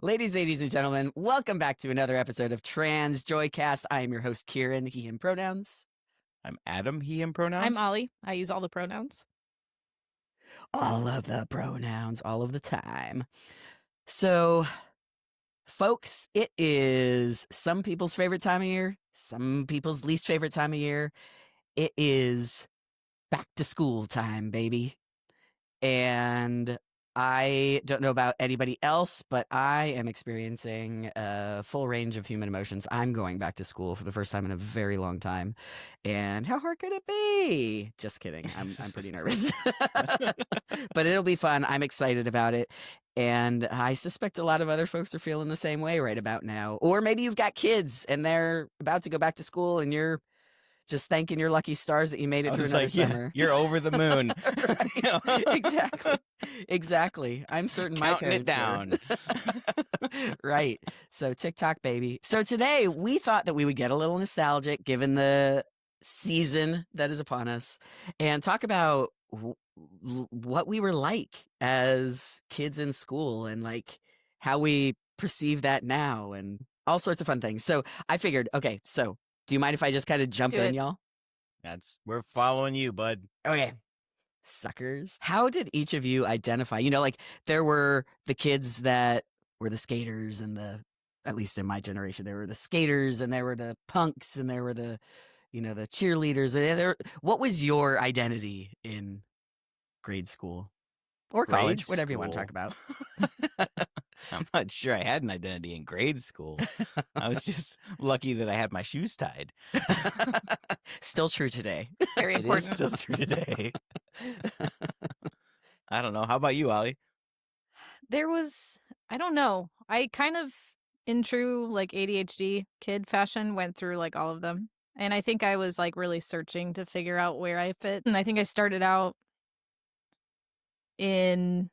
Ladies and gentlemen, welcome back to another episode of TransJoycast. I am your host, Kieran, he, him pronouns. I'm Adam, he, him pronouns. I'm Ollie. I use all the pronouns. All of the pronouns, all of the time. So, folks, it is some people's favorite time of year, some people's least favorite time of year. It is back to school time, baby. And I don't know about anybody else, but I am experiencing a full range of human emotions. I'm going back to school for the first time in a very long time. And how hard could it be? Just kidding. I'm pretty nervous. But it'll be fun. I'm excited about it. And I suspect a lot of other folks are feeling the same way right about now. Or maybe you've got kids and they're about to go back to school and you're just thanking your lucky stars that you made it through another summer. You're over the moon. Exactly. I'm certain Counting my it down. Right. So TikTok, baby. So today we thought that we would get a little nostalgic given the season that is upon us and talk about what we were like as kids in school and like how we perceive that now and all sorts of fun things. So I figured, okay, so do you mind if I just kind of jump in, y'all? We're following you, bud. Okay. Suckers. How did each of you identify? You know, like there were the kids that were the skaters and at least in my generation, there were the skaters and there were the punks and there were the cheerleaders. What was your identity in grade school or college, whatever you want to talk about? I'm not sure I had an identity in grade school. I was just lucky that I had my shoes tied. Still true today. Very It important. is still true today. I don't know. How about you, Ollie? I don't know. I kind of, in true like ADHD kid fashion, went through like all of them. And I think I was like really searching to figure out where I fit. And I think I started out in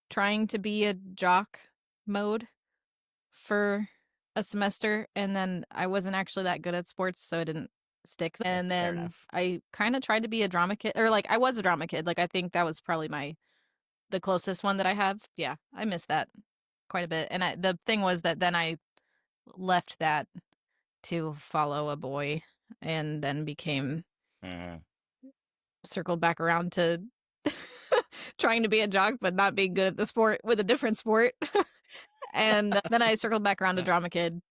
trying to be a jock mode for a semester. And then I wasn't actually that good at sports, so I didn't stick. And then I kind of tried to be a drama kid, or like I was a drama kid. Like I think that was probably the closest one that I have. Yeah, I miss that quite a bit. And the thing was that then I left that to follow a boy and then became circled back around to trying to be a jock but not being good at the sport with a different sport. And then I circled back around to drama kid.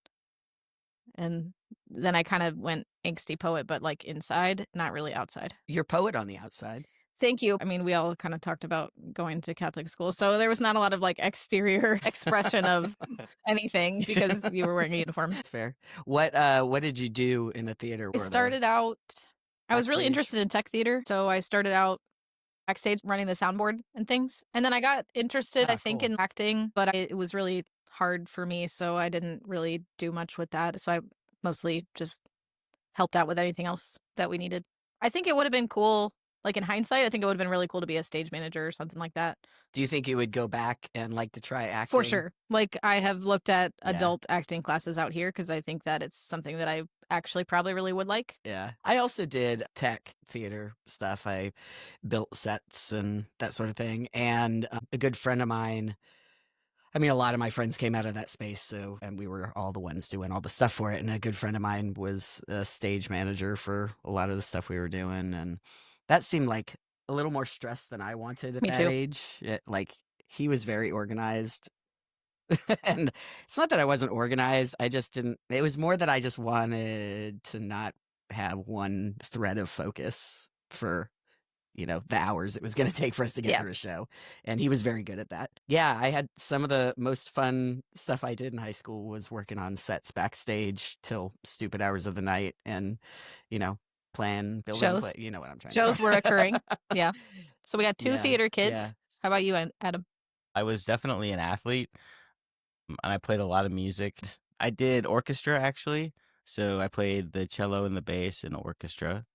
And then I kind of went angsty poet, but like inside, not really outside. You're poet on the outside. Thank you. I mean, we all kind of talked about going to Catholic school, so there was not a lot of like exterior expression of anything because you were wearing a uniform. That's fair. What did you do in the theater? I started out, I was really interested in tech theater, so I started out backstage running the soundboard and things. And then I got interested, I think, in acting, but it was really hard for me, so I didn't really do much with that. So I mostly just helped out with anything else that we needed. I think it would have been cool. Like in hindsight, I think it would have been really cool to be a stage manager or something like that. Do you think you would go back and like to try acting? For sure. Like I have looked at adult acting classes out here because I think that it's something that I actually probably really would like. Yeah. I also did tech theater stuff. I built sets and that sort of thing. And a good friend of mine, I mean, a lot of my friends came out of that space, and we were all the ones doing all the stuff for it. And a good friend of mine was a stage manager for a lot of the stuff we were doing. And that seemed like a little more stress than I wanted at that age. He was very organized. And it's not that I wasn't organized. I just didn't. It was more that I just wanted to not have one thread of focus for, the hours it was going to take for us to get through a show. And he was very good at that. Yeah, I had some of the most fun stuff I did in high school was working on sets backstage till stupid hours of the night and, plan, building, shows. You know what I'm trying to say. Shows were occurring. Yeah. So we got two theater kids. Yeah. How about you, Adam? I was definitely an athlete, and I played a lot of music. I did orchestra, actually. So I played the cello and the bass in orchestra.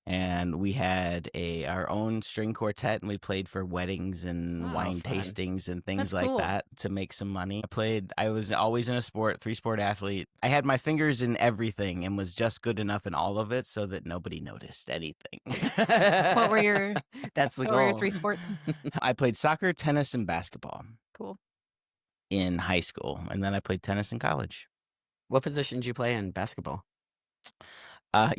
And we had our own string quartet, and we played for weddings and wine tastings and things that to make some money. I was always in a sport, 3-sport athlete. I had my fingers in everything and was just good enough in all of it so that nobody noticed anything. What were your That's the goal. What were your 3 sports? I played soccer, tennis, and basketball. Cool. in high school, and then I played tennis in college. What position did you play in basketball? Uh,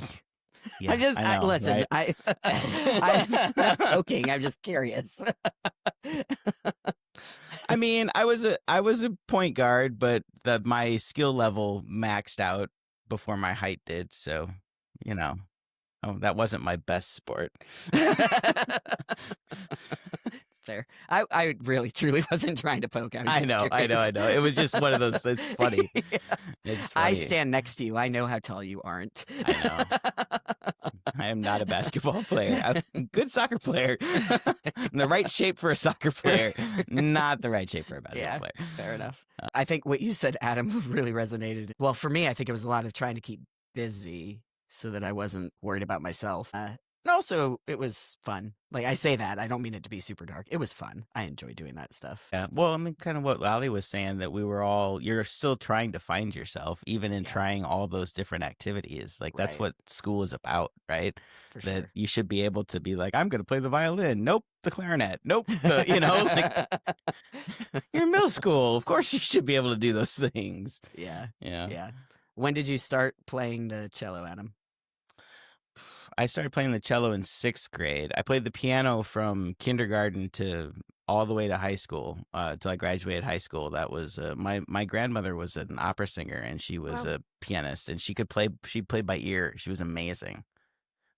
yeah, I know, Listen, right? I'm not poking. I'm just curious. I mean, I was a point guard, but my skill level maxed out before my height did, so you know, that wasn't my best sport. Fair. I really truly wasn't trying to poke. I was just I curious. know. It was just one of those. It's funny. Yeah. It's I funny. stand next to you. I know how tall you aren't. I know. I am not a basketball player. I'm a good soccer player. In the right shape for a soccer player, not the right shape for a basketball Yeah, player. fair enough. I think what you said, Adam, really resonated. Well, for me, I think it was a lot of trying to keep busy so that I wasn't worried about myself. And also, it was fun. Like, I say that, I don't mean it to be super dark. It was fun. I enjoy doing that stuff. Yeah. Well, I mean, kind of what Ollie was saying, that you're still trying to find yourself, even in Yeah. trying all those different activities. Like, that's Right. what school is about, right? For That sure. you should be able to be like, I'm going to play the violin. Nope, the clarinet. Nope, like you're in middle school. Of course, you should be able to do those things. Yeah. Yeah. Yeah. When did you start playing the cello, Adam? I started playing the cello in 6th grade. I played the piano from kindergarten to all the way to high school, till I graduated high school. That was my grandmother was an opera singer, and she was Wow. a pianist, and she played by ear. She was amazing.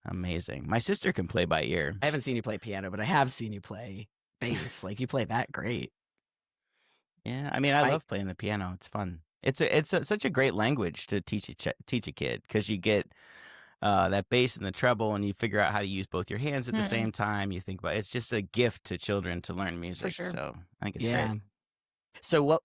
Amazing. My sister can play by ear. I haven't seen you play piano, but I have seen you play bass. Like, you play that great. Yeah, I mean, I I love playing the piano. It's fun. Such a great language to teach a kid, because you get that bass and the treble, and you figure out how to use both your hands at the same time. You think about it's just a gift to children to learn music. sure. So I think it's Yeah. great. So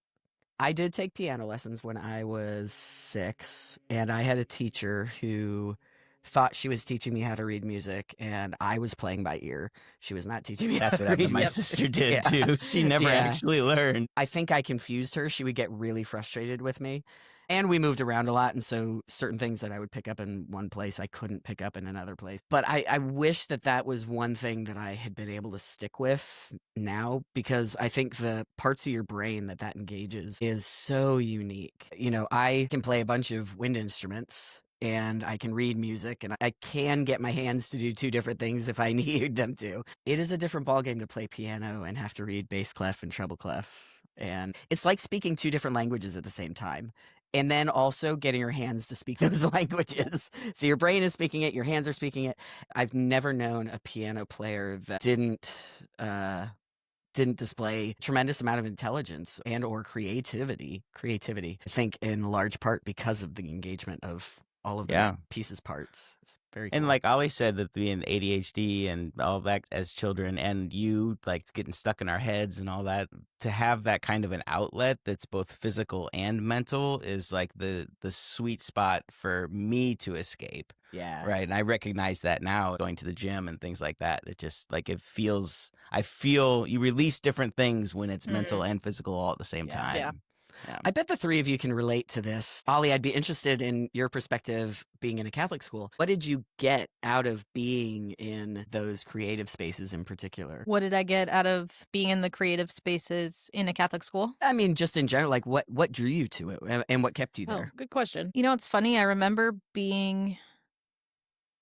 I did take piano lessons when I was 6, and I had a teacher who thought she was teaching me how to read music, and I was playing by ear. She was not teaching me how That's what to happened read to my music. sister did Yeah. too. She never Yeah. actually learned. I think I confused her. She would get really frustrated with me. And we moved around a lot, and so certain things that I would pick up in one place, I couldn't pick up in another place. But I wish that was one thing that I had been able to stick with now, because I think the parts of your brain that engages is so unique. You know, I can play a bunch of wind instruments, and I can read music, and I can get my hands to do 2 different things if I need them to. It is a different ballgame to play piano and have to read bass clef and treble clef. And it's like speaking 2 different languages at the same time. And then also getting your hands to speak those languages. So your brain is speaking it, your hands are speaking it. I've never known a piano player that didn't display tremendous amount of intelligence and or creativity. I think in large part because of the engagement of all of those Yeah. pieces parts. It's very And cool. like Ollie said, that being ADHD and all that as children, and you like getting stuck in our heads and all that, to have that kind of an outlet that's both physical and mental is like the sweet spot for me to escape. Yeah. Right. And I recognize that now, going to the gym and things like that. It just like I feel you release different things when it's mental and physical all at the same time. Yeah. Yeah. I bet the 3 of you can relate to this. Ollie, I'd be interested in your perspective being in a Catholic school. What did you get out of being in those creative spaces in particular? What did I get out of being in the creative spaces in a Catholic school? I mean, just in general, like what drew you to it and what kept you there? Oh, good question. You know, it's funny. I remember being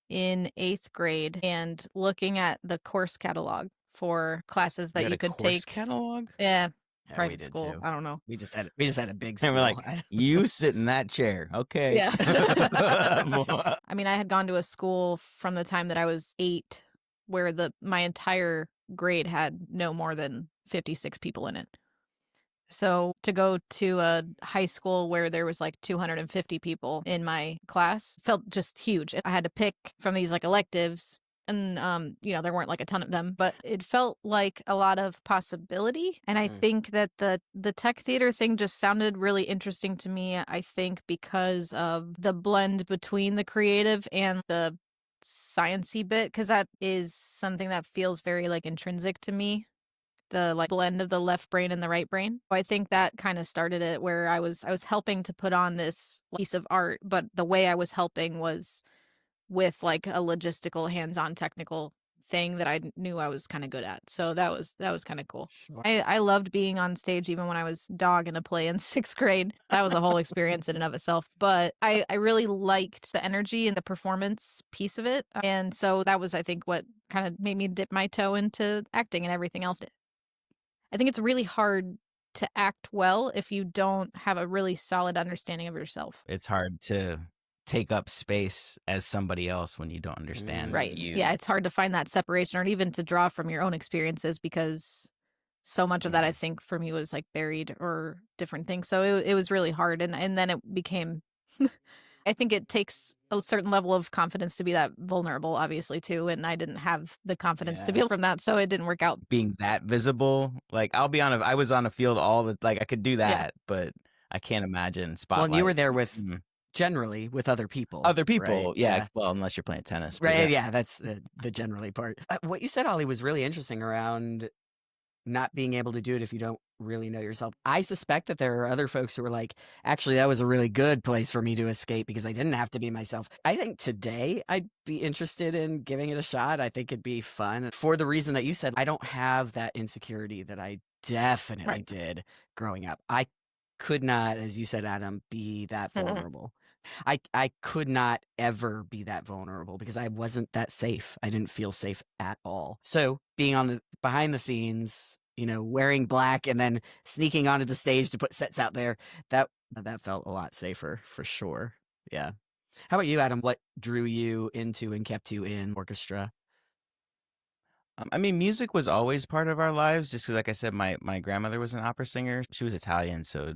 in 8th grade and looking at the course catalog for classes that got you a could course take. catalog? Yeah, Yeah, we private did school. too. I don't know. We just had a big school. And we're like, you sit in that chair. Okay. Yeah. I mean, I had gone to a school from the time that I was 8 where my entire grade had no more than 56 people in it. So to go to a high school where there was like 250 people in my class felt just huge. I had to pick from these like electives, and there weren't like a ton of them, but it felt like a lot of possibility. And I think that the tech theater thing just sounded really interesting to me. I think because of the blend between the creative and the sciencey bit, because that is something that feels very like intrinsic to me, the like blend of the left brain and the right brain. I think that kind of started it, where I was helping to put on this piece of art, but the way I was helping was with like a logistical, hands-on technical thing that I knew I was kind of good at. So that was kind of cool. Sure. I loved being on stage even when I was dogging a play in 6th grade. That was a whole experience in and of itself. But I really liked the energy and the performance piece of it. And so that was, I think, what kind of made me dip my toe into acting and everything else. I think it's really hard to act well if you don't have a really solid understanding of yourself. It's hard to take up space as somebody else when you don't understand Right. you. Yeah, it's hard to find that separation or even to draw from your own experiences because so much of that, I think, for me was like buried or different things. So it was really hard. And then it became, I think it takes a certain level of confidence to be that vulnerable, obviously, too. And I didn't have the confidence to be able from that. So it didn't work out. Being that visible, like I'll be honest, I was on a field all the, like I could do that, but I can't imagine Well, spotlight. and you were there with generally with other people. Other people, right? yeah. Well, unless you're playing tennis. But Right. Yeah, that's the generally part. What you said, Ollie, was really interesting around not being able to do it if you don't really know yourself. I suspect that there are other folks who are like, actually, that was a really good place for me to escape because I didn't have to be myself. I think today I'd be interested in giving it a shot. I think it'd be fun for the reason that you said. I don't have that insecurity that I definitely did growing up. I could not, as you said, Adam, be that vulnerable. I could not ever be that vulnerable because I wasn't that safe. I didn't feel safe at all. So being on the behind the scenes, wearing black and then sneaking onto the stage to put sets out there, that felt a lot safer for sure. Yeah. How about you, Adam? What drew you into and kept you in orchestra? I mean, music was always part of our lives, just because, like I said, my grandmother was an opera singer. She was Italian, so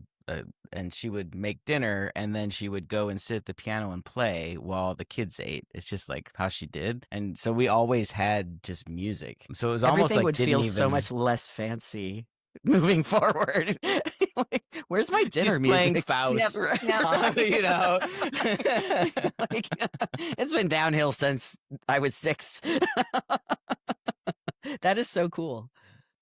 and she would make dinner, and then she would go and sit at the piano and play while the kids ate. It's just like how she did, and so we always had just music. So it was almost Everything like would feel so much less fancy moving forward. Like, where's my dinner She's music? playing Faust, Like, it's been downhill since I was 6. That is so cool.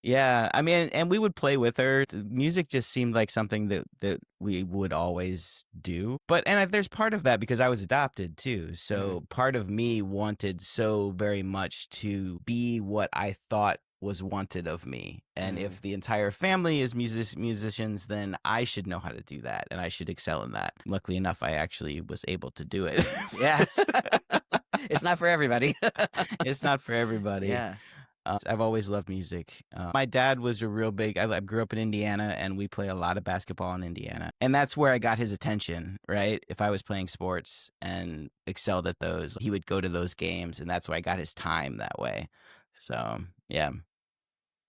Yeah, I mean, and we would play with her. The music just seemed like something that we would always do. But there's part of that because I was adopted too. So part of me wanted so very much to be what I thought was wanted of me. And if the entire family is musicians, then I should know how to do that and I should excel in that. Luckily enough, I actually was able to do it. Yeah. It's not for everybody. It's not for everybody. Yeah. I've always loved music. My dad was a real big, I grew up in Indiana and we play a lot of basketball in Indiana. And that's where I got his attention, right? If I was playing sports and excelled at those, he would go to those games and that's why I got his time that way. So, yeah.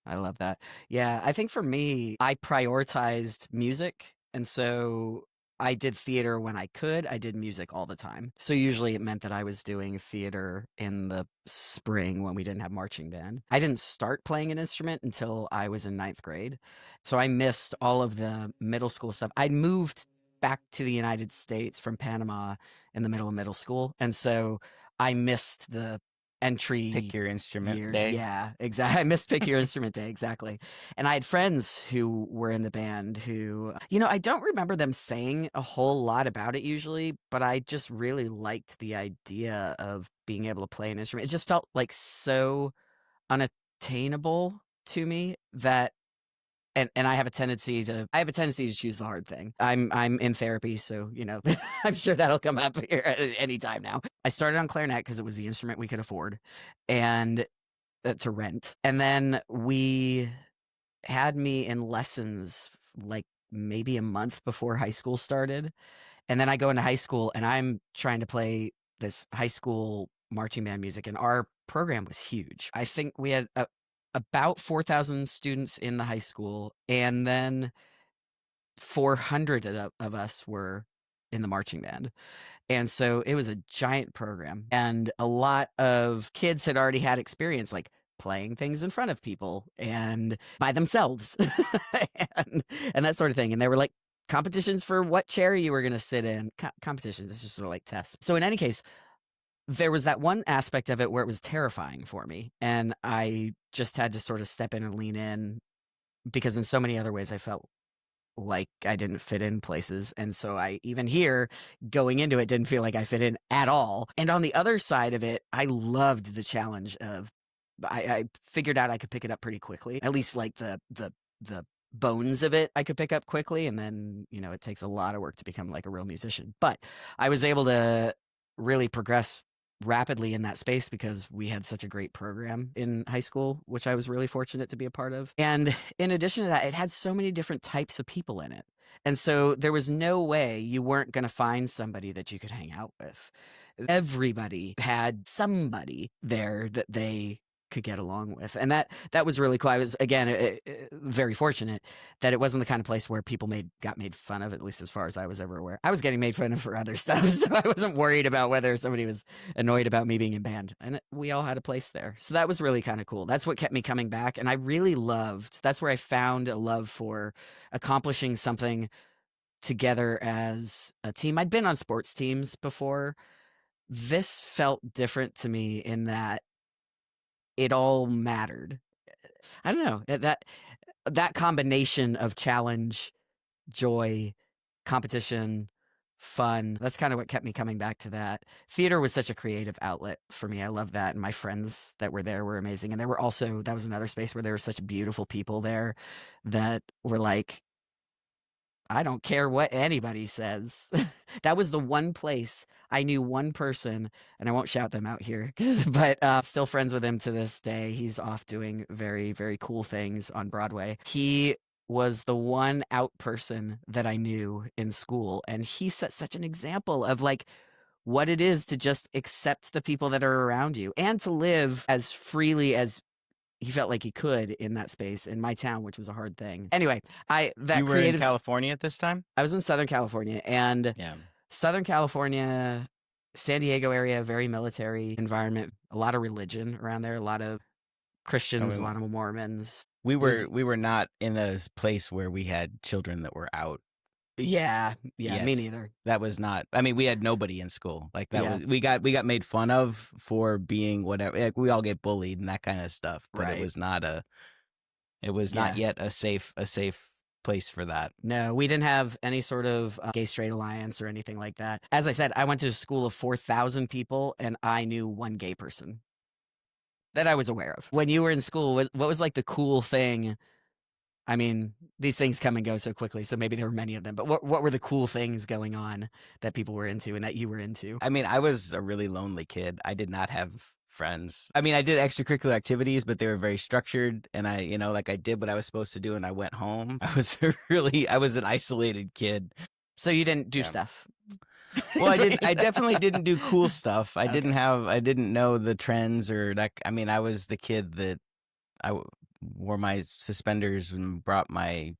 I love that. Yeah, I think for me, I prioritized music. And so I did theater when I could. I did music all the time. So usually it meant that I was doing theater in the spring when we didn't have marching band. I didn't start playing an instrument until I was in 9th grade. So I missed all of the middle school stuff. I moved back to the United States from Panama in the middle of middle school. And so I missed the entry Pick your instrument years. day. Yeah, exactly. I missed pick your instrument day. Exactly. And I had friends who were in the band who, I don't remember them saying a whole lot about it usually, but I just really liked the idea of being able to play an instrument. It just felt like so unattainable to me that and I have a tendency to choose the hard thing. I'm in therapy, so I'm sure that'll come up here at any time now. I started on clarinet because it was the instrument we could afford, and to rent. And then we had me in lessons like maybe a month before high school started, and then I go into high school and I'm trying to play this high school marching band music, and our program was huge. I think we had about 4,000 students in the high school, and then 400 of us were in the marching band. And so it was a giant program, and a lot of kids had already had experience like playing things in front of people and by themselves and that sort of thing. And there were like competitions for what chair you were going to sit in. Competitions, it's just sort of like tests. So in any case, there was that one aspect of it where it was terrifying for me, and I just had to sort of step in and lean in because in so many other ways I felt like I didn't fit in places. And so I, even here, going into it, didn't feel like I fit in at all. And on the other side of it, I loved the challenge of I figured out I could pick it up pretty quickly. At least like the bones of it I could pick up quickly, and then, it takes a lot of work to become like a real musician. But I was able to really progress rapidly in that space because we had such a great program in high school, which I was really fortunate to be a part of. And in addition to that, it had so many different types of people in it. And so there was no way you weren't going to find somebody that you could hang out with. Everybody had somebody there that they could get along with. And that was really cool. I was, again, very fortunate that it wasn't the kind of place where people got made fun of, at least as far as I was ever aware. I was getting made fun of for other stuff, so I wasn't worried about whether somebody was annoyed about me being in band. And we all had a place there. So that was really kind of cool. That's what kept me coming back. And I really that's where I found a love for accomplishing something together as a team. I'd been on sports teams before. This felt different to me in that it all mattered. I don't know, that combination of challenge, joy, competition, fun, that's kind of what kept me coming back to that. Theater was such a creative outlet for me. I love that, and my friends that were there were amazing, and that was another space where there were such beautiful people there that were like, I don't care what anybody says. That was the one place I knew one person, and I won't shout them out here, but still friends with him to this day. He's off doing very, very cool things on Broadway. He was the one out person that I knew in school, and he set such an example of like what it is to just accept the people that are around you and to live as freely as he felt like he could in that space in my town, which was a hard thing. Anyway, You were in California at this time? I was in Southern California, and Yeah. Southern California, San Diego area, very military environment, a lot of religion around there, a lot of Christians, a lot of Mormons. We were not in a place where we had children that were out. Yeah, yet. Me neither. That was not. I mean, we had nobody in school like that. Was we got made fun of for being whatever. Like, we all get bullied and that kind of stuff. But Right. it was not not yet a safe place for that. No, we didn't have any sort of gay straight alliance or anything like that. As I said, I went to a school of 4,000 people, and I knew one gay person that I was aware of. When you were in school, what was like the cool thing? I mean, these things come and go so quickly, so maybe there were many of them, but what were the cool things going on that people were into and that you were into? I mean, I was a really lonely kid. I did not have friends. I mean, I did extracurricular activities, but they were very structured, and I did what I was supposed to do, and I went home. I was an isolated kid. So you didn't do stuff? Well, I definitely didn't do cool stuff. I didn't know the trends or that. I mean, I was the kid that wore my suspenders and brought my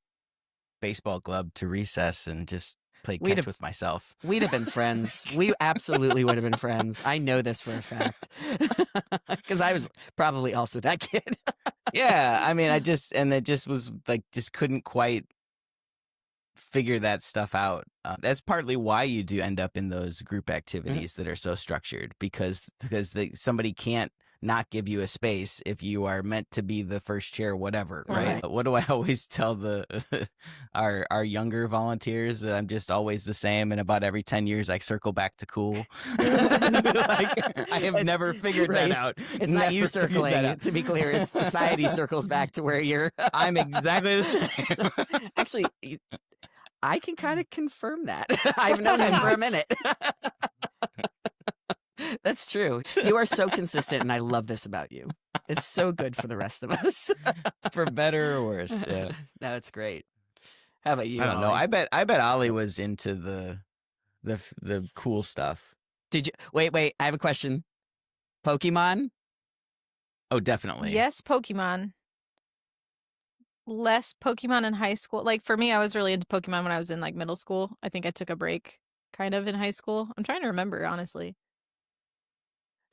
baseball glove to recess and just played catch with myself. We'd have been friends. We absolutely would have been friends. I know this for a fact because I was probably also that kid. Yeah, I mean, it just was like, just couldn't quite figure that stuff out. That's partly why you do end up in those group activities that are so structured, because somebody can't not give you a space if you are meant to be the first chair, whatever, right? What do I always tell our younger volunteers? I'm just always the same, and about every 10 years I circle back to cool. I have never figured that out. It's not you circling, to be clear. It's society circles back to where you're. I'm exactly the same. Actually, I can kind of confirm that. I've known him for a minute. That's true. You are so consistent, and I love this about you. It's so good for the rest of us. For better or worse. Yeah. No, it's great. How about you? I don't know. I bet Ollie was into the cool stuff. Did you wait, I have a question. Pokemon? Oh, definitely. Yes, Pokemon. Less Pokemon in high school. Like, for me, I was really into Pokemon when I was in like middle school. I think I took a break kind of in high school. I'm trying to remember, honestly.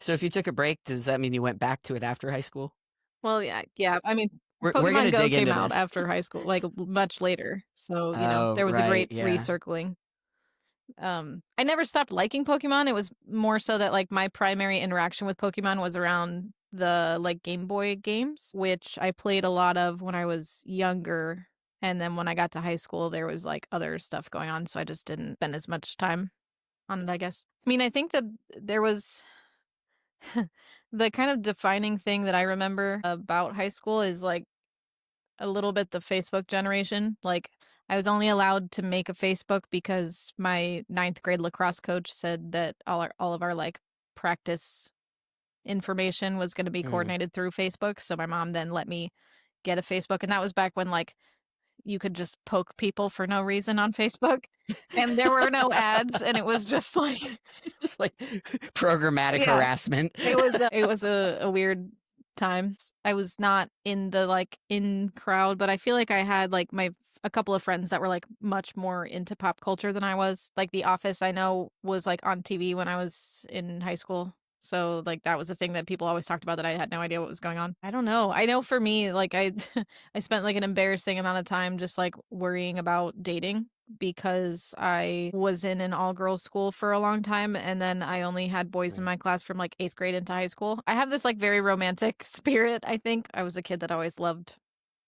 So if you took a break, does that mean you went back to it after high school? Well, yeah. I mean, we're Pokemon gonna Go dig came into out this. after high school, like much later. So, there was a great recircling. I never stopped liking Pokemon. It was more so that like my primary interaction with Pokemon was around the like Game Boy games, which I played a lot of when I was younger. And then when I got to high school, there was like other stuff going on. So I just didn't spend as much time on it, I guess. I mean, I think that there was The kind of defining thing that I remember about high school is like a little bit the Facebook generation. Like I was only allowed to make a Facebook because my 9th grade lacrosse coach said that all of our like practice information was going to be coordinated through Facebook. So my mom then let me get a Facebook, and that was back when like you could just poke people for no reason on Facebook, and there were no ads, and it was just like It's like programmatic Yeah. harassment. it was a weird time. I was not in the like in crowd, but I feel like I had like a couple of friends that were like much more into pop culture than I was. Like The Office, I know, was like on TV when I was in high school. So like that was the thing that people always talked about that I had no idea what was going on. I don't know. I know for me, like I I spent like an embarrassing amount of time just like worrying about dating because I was in an all-girls school for a long time, and then I only had boys in my class from like 8th grade into high school. I have this like very romantic spirit, I think. I was a kid that always loved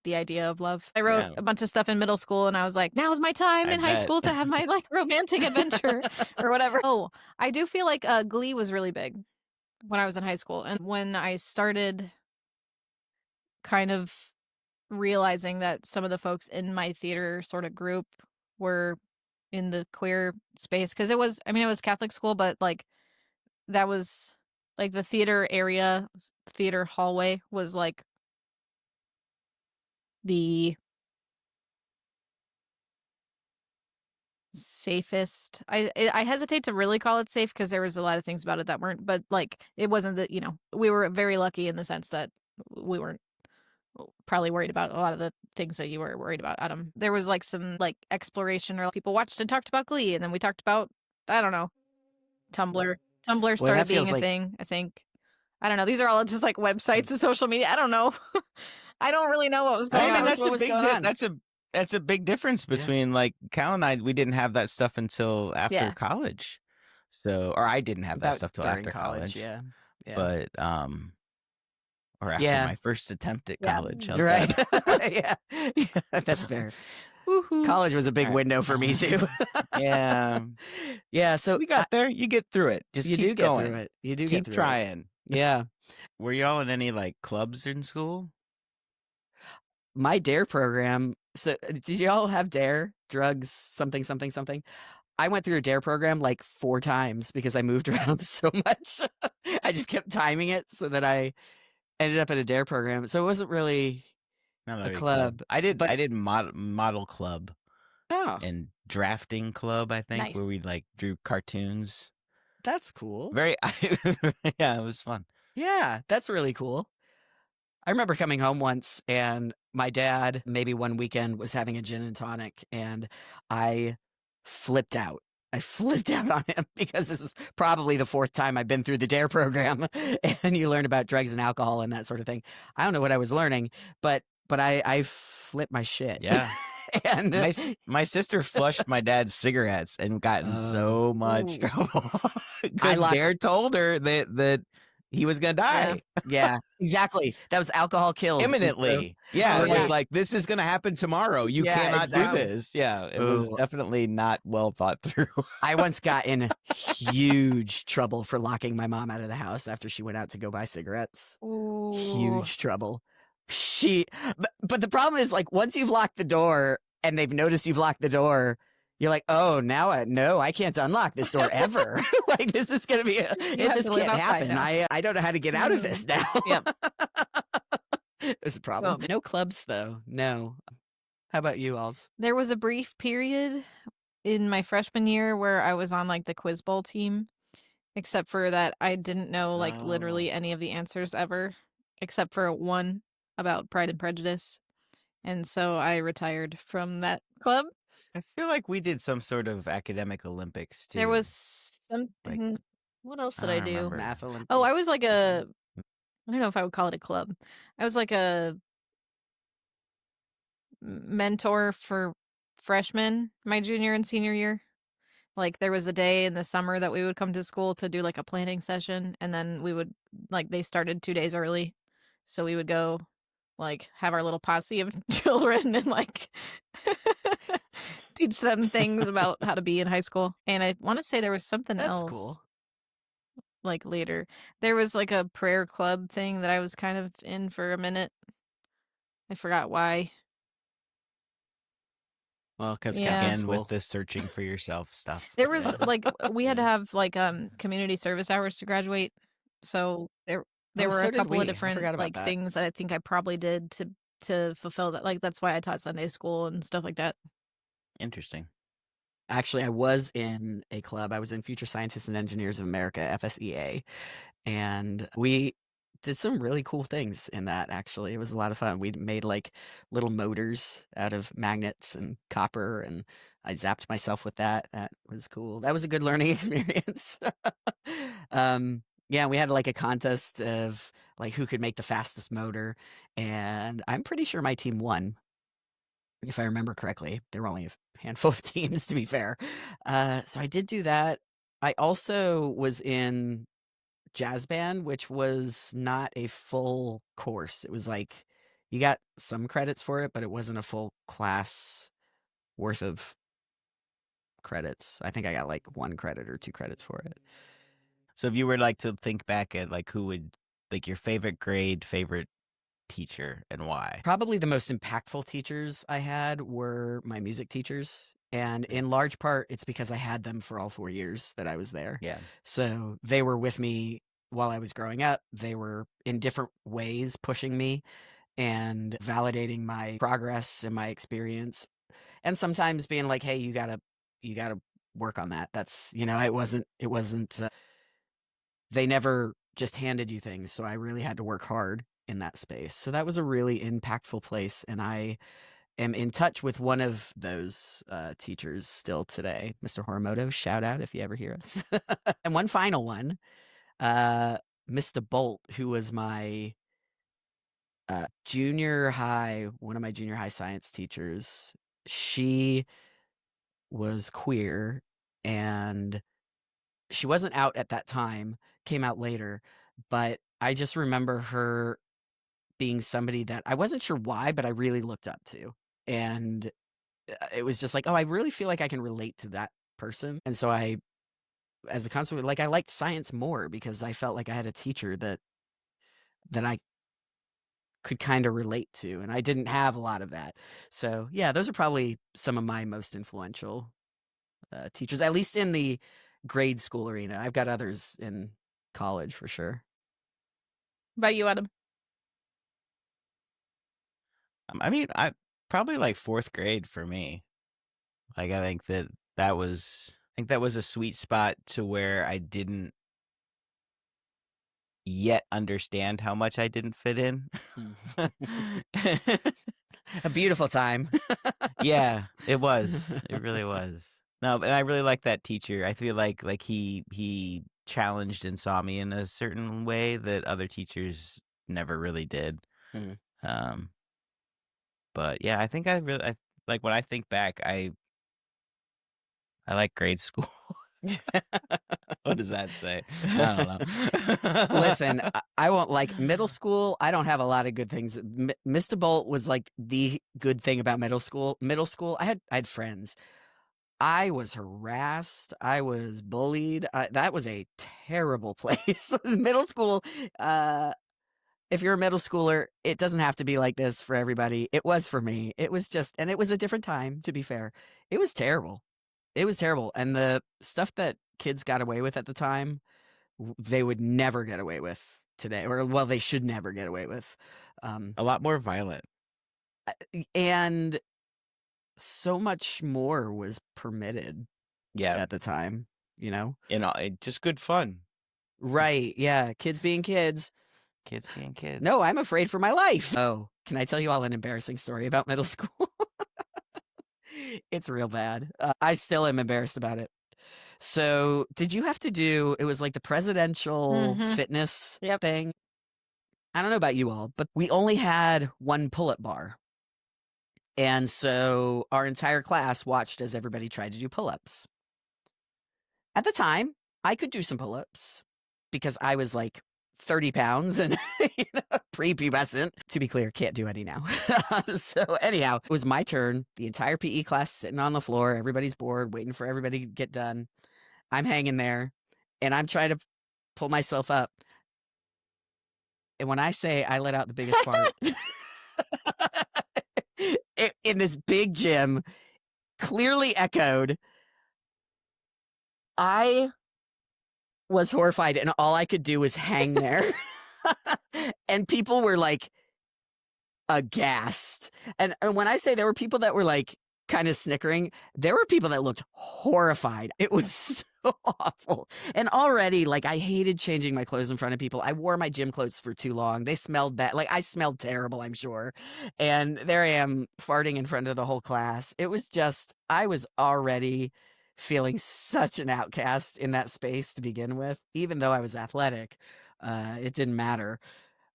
the idea of love. I wrote a bunch of stuff in middle school, and I was like, now's my time in high school to have my like romantic adventure or whatever. Oh, I do feel like Glee was really big when I was in high school, and when I started kind of realizing that some of the folks in my theater sort of group were in the queer space, because it was Catholic school, but like that was like the theater area, theater hallway was like the safest. I hesitate to really call it safe because there was a lot of things about it that weren't, but like it wasn't that, we were very lucky in the sense that we weren't probably worried about a lot of the things that you were worried about, Adam. There was like some like exploration, or people watched and talked about Glee, and then we talked about, I don't know, Tumblr. Tumblr started being a thing, I think. I don't know. These are all just like websites and social media. I don't know. I don't really know what was going on. That's a big difference between like Cal and I. We didn't have that stuff until after college. So, or I didn't have that stuff till after college. Yeah. But or after my first attempt at college. You're right. yeah, that's fair. Woo-hoo. College was a big window for me too. yeah. So we got there. You get through it. Just you keep do going. get through it. You do keep get through trying. It. Yeah. Were y'all in any like clubs in school? My DARE program. So did y'all have DARE? Drugs, something, something, something? I went through a DARE program like 4 times because I moved around so much. I just kept timing it so that I ended up at a DARE program. So it wasn't really a club. I did model club. Oh. And drafting club, I think, where we like drew cartoons. That's cool. Yeah, it was fun. Yeah, that's really cool. I remember coming home once, and my dad, maybe one weekend, was having a gin and tonic, and I flipped out. I flipped out on him because this was probably the 4th time I've been through the DARE program, and you learn about drugs and alcohol and that sort of thing. I don't know what I was learning, but I flipped my shit. Yeah. And my sister flushed my dad's cigarettes and got in so much trouble because DARE told her that he was gonna die. Yeah, exactly. That was alcohol kills imminently. Yeah, it was like, this is gonna happen tomorrow. You cannot do this. Yeah, it was definitely not well thought through. I once got in huge trouble for locking my mom out of the house after she went out to go buy cigarettes. Ooh. Huge trouble. But the problem is, like, once you've locked the door and they've noticed you've locked the door, you're like, oh, now I can't unlock this door ever. Like, this is gonna be this can't happen. I don't know how to get out of this now. Yep. There's a problem. Well, no clubs though. No. How about you, Alls? There was a brief period in my freshman year where I was on like the quiz bowl team, except for that I didn't know like literally any of the answers ever, except for one about Pride and Prejudice. And so I retired from that club. I feel like we did some sort of academic Olympics too. There was something. What else did I do? Remember. Math Olympics. Oh, I was like I don't know if I would call it a club. I was like a mentor for freshmen my junior and senior year. Like there was a day in the summer that we would come to school to do like a planning session, and then we would like they started 2 days early. So we would go like have our little posse of children and like teach them things about how to be in high school. And I want to say there was something else. That's cool. like later. There was like a prayer club thing that I was kind of in for a minute. I forgot why. Well, because Yeah. Catholic Again, with school. the searching for yourself stuff. There was Yeah. like we had to Yeah. have like community service hours to graduate. So there Oh, were a so did couple of we. I different forgot about like that. things that I think I probably did to fulfill that. Like that's why I taught Sunday school and stuff like that. Interesting. Actually, I was in a club. I was in Future Scientists and Engineers of America, FSEA, and we did some really cool things in that. Actually, it was a lot of fun. We made like little motors out of magnets and copper, and I zapped myself with that. That was cool. That was a good learning experience. Yeah, we had like a contest of like who could make the fastest motor, and I'm pretty sure my team won, if I remember correctly. There were only a handful of teams, to be fair. So I did do that. I also was in jazz band, which was not a full course. It was like you got some credits for it, but it wasn't a full class worth of credits. I think I got like 1 credit or 2 credits for it. So if you were like to think back at like who would like your favorite grade, favorite teacher, and why? Probably the most impactful teachers I had were my music teachers. And in large part, it's because I had them for all 4 years that I was there. Yeah. So they were with me while I was growing up. They were in different ways pushing me and validating my progress and my experience. And sometimes being like, hey, you gotta work on that. That's, it wasn't, they never just handed you things. So I really had to work hard in that space. So that was a really impactful place. And I am in touch with one of those teachers still today, Mr. Horimoto. Shout out if you ever hear us. And one final one, Mr. Bolt, who was my one of my junior high science teachers. She was queer and she wasn't out at that time, came out later, but I just remember her being somebody that I wasn't sure why, but I really looked up to. And it was just like, oh, I really feel like I can relate to that person. And so as a consequence, like I liked science more because I felt like I had a teacher that I could kind of relate to, and I didn't have a lot of that. So yeah, those are probably some of my most influential teachers, at least in the grade school arena. I've got others in college for sure. What about you, Adam? I mean, I probably like 4th grade for me. Like I think that was a sweet spot to where I didn't yet understand how much I didn't fit in. A beautiful time. Yeah, it was. It really was. No, and I really like that teacher. I feel like he challenged and saw me in a certain way that other teachers never really did. Mm. Um, but yeah, I think I like when I think back, I like grade school. What does that say? I don't know. Listen, I won't like middle school. I don't have a lot of good things. Mr. Bolt was like the good thing about middle school. Middle school, I had friends. I was harassed. I was bullied. That was a terrible place. Middle school. If you're a middle schooler, it doesn't have to be like this for everybody. It was for me. It was just, and it was a different time. To be fair, it was terrible. It was terrible, and the stuff that kids got away with at the time they would never get away with today, or well, they should never get away with. A lot more violent. And so much more was permitted Yeah, at the time, you know? just good fun. Right. Yeah. Kids being kids. Kids being kids. No, I'm afraid for my life. Oh, can I tell you all an embarrassing story about middle school? It's real bad. I still am embarrassed about it. So, did you have to do it was like the presidential fitness Yep. thing? I don't know about you all, but we only had one pull-up bar. And so our entire class watched as everybody tried to do pull-ups. At the time, I could do some pull-ups because I was like 30 pounds and prepubescent. To be clear, can't do any now. So anyhow, it was my turn. The entire PE class sitting on the floor. Everybody's bored, waiting for everybody to get done. I'm hanging there and I'm trying to pull myself up. And when I say I let out the biggest fart in this big gym, clearly echoed, I was horrified, and all I could do was hang there. And people were like aghast. And when I say there were people that were like kind of snickering, there were people that looked horrified. It was so awful. And already, like, I hated changing my clothes in front of people. I wore my gym clothes for too long. They smelled bad. Like, I smelled terrible, I'm sure. And there I am farting in front of the whole class. It was just, I was already feeling such an outcast in that space to begin with, even though I was athletic. It didn't matter.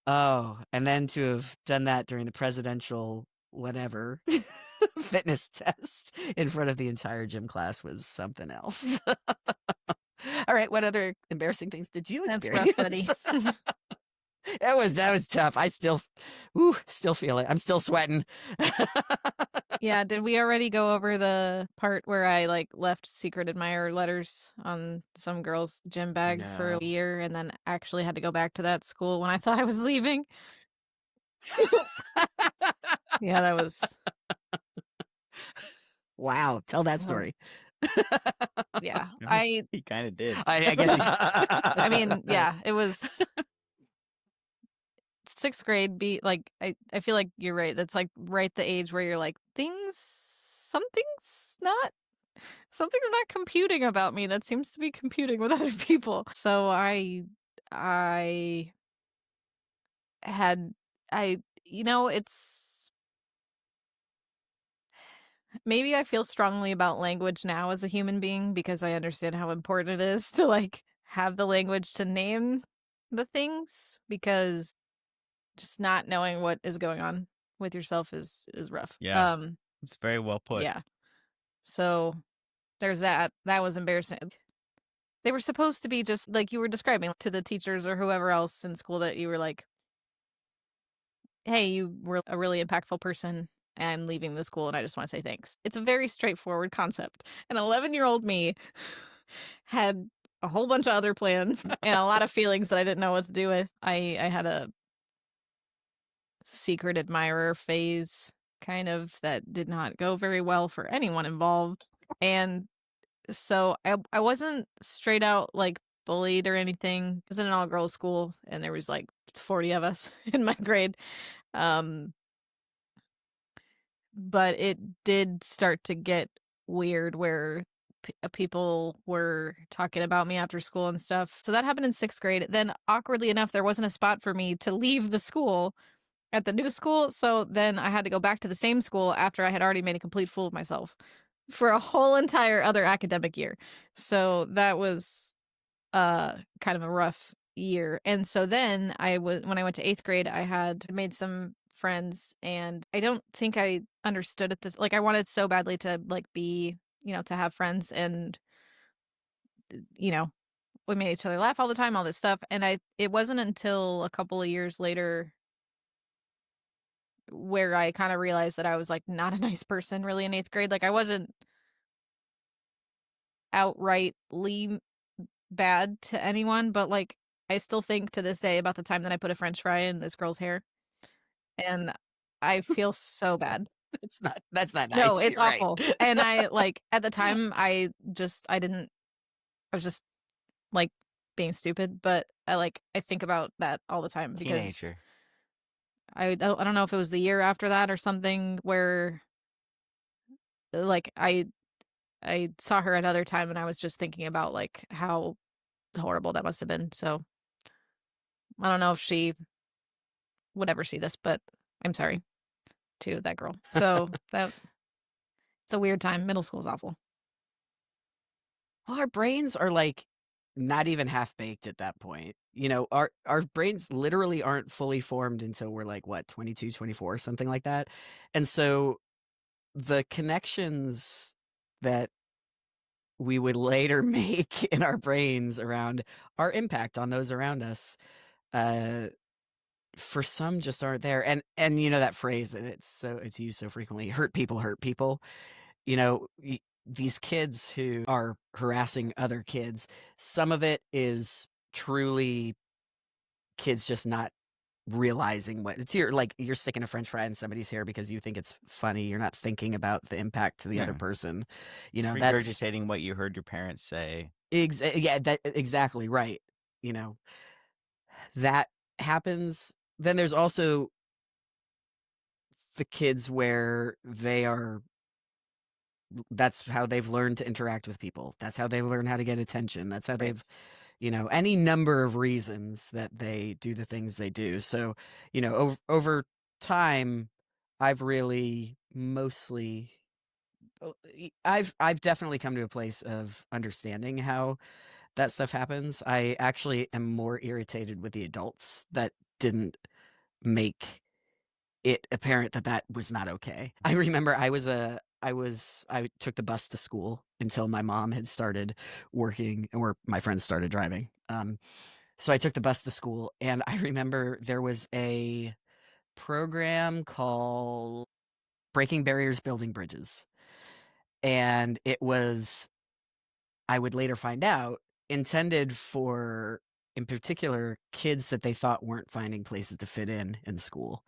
Oh, and then to have done that during the presidential whatever fitness test in front of the entire gym class was something else. All right, what other embarrassing things did you That's experience? rough, buddy. That was tough. I still feel it. I'm still sweating. Yeah, did we already go over the part where I like left secret admirer letters on some girl's gym bag for No. a year and then actually had to go back to that school when I thought I was leaving? Yeah, that was Wow, tell that uh, story. yeah. Oh, he kind of did. I guess I mean, yeah, it was 6th grade like I feel like you're right. That's like right the age where you're like something's not computing about me that seems to be computing with other people. So I had I it's maybe I feel strongly about language now as a human being because I understand how important it is to like have the language to name the things because just not knowing what is going on with yourself is rough. Yeah. It's very well put. Yeah. So there's that. That was embarrassing. They were supposed to be just like you were describing to the teachers or whoever else in school that you were like, hey, you were a really impactful person. I'm leaving the school and I just want to say thanks. It's a very straightforward concept. An 11-year-old me had a whole bunch of other plans and a lot of feelings that I didn't know what to do with. I had a secret admirer phase kind of that did not go very well for anyone involved. And so I wasn't straight out like bullied or anything. It was in an all girls school and there was like 40 of us in my grade. But it did start to get weird where people were talking about me after school and stuff. So that happened in 6th grade. Then awkwardly enough, there wasn't a spot for me to leave the school at the new school. So then I had to go back to the same school after I had already made a complete fool of myself for a whole entire other academic year. So that was kind of a rough year. And so then when I went to 8th grade, I had made some friends and I don't think I understood it this like I wanted so badly to like be, to have friends and we made each other laugh all the time, all this stuff. And it wasn't until a couple of years later where I kind of realized that I was like not a nice person really in 8th grade. Like I wasn't outrightly bad to anyone, but like I still think to this day about the time that I put a French fry in this girl's hair, and I feel so bad. That's not nice. No, it's You're right. awful. And I like at the time I was just like being stupid, but I think about that all the time because Teenager. I don't know if it was the year after that or something where like I saw her another time and I was just thinking about like how horrible that must have been. So I don't know if she would ever see this, but I'm sorry to that girl. So it's a weird time. Middle school is awful. Well, our brains are like not even half baked at that point. Our brains literally aren't fully formed until we're like what, 22, 24, something like that. And so the connections that we would later make in our brains around our impact on those around us, for some just aren't there. And that phrase, and it's used so frequently, hurt people hurt people. These kids who are harassing other kids, some of it is truly kids just not realizing what it's you're sticking a french fry in somebody's hair because you think it's funny. You're not thinking about the impact to the other Yeah. person. That's Regurgitating what you heard your parents say. yeah, that exactly right. You know, that happens. Then there's also the kids where that's how they've learned to interact with people. That's how they learn how to get attention. That's how Right. they've, any number of reasons that they do the things they do. So, over time, I've really mostly, I've definitely come to a place of understanding how that stuff happens. I actually am more irritated with the adults that didn't make it apparent that that was not okay. I remember I took the bus to school until my mom had started working or my friends started driving. So I took the bus to school, and I remember there was a program called Breaking Barriers, Building Bridges. And it was, I would later find out, intended for, in particular, kids that they thought weren't finding places to fit in school.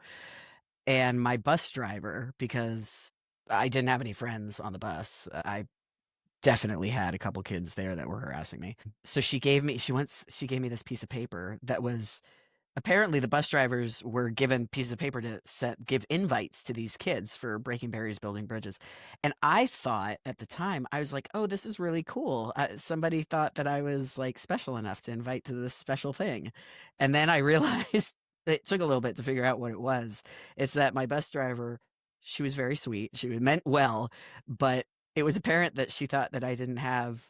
And my bus driver, because I didn't have any friends on the bus, I definitely had a couple kids there that were harassing me. So she gave me this piece of paper that was, apparently the bus drivers were given pieces of paper to give invites to these kids for breaking barriers, building bridges. And I thought at the time, I was like, oh, this is really cool. Somebody thought that I was like special enough to invite to this special thing. And then I realized it took a little bit to figure out what it was. It's that my bus driver, she was very sweet. She meant well, but it was apparent that she thought that I didn't have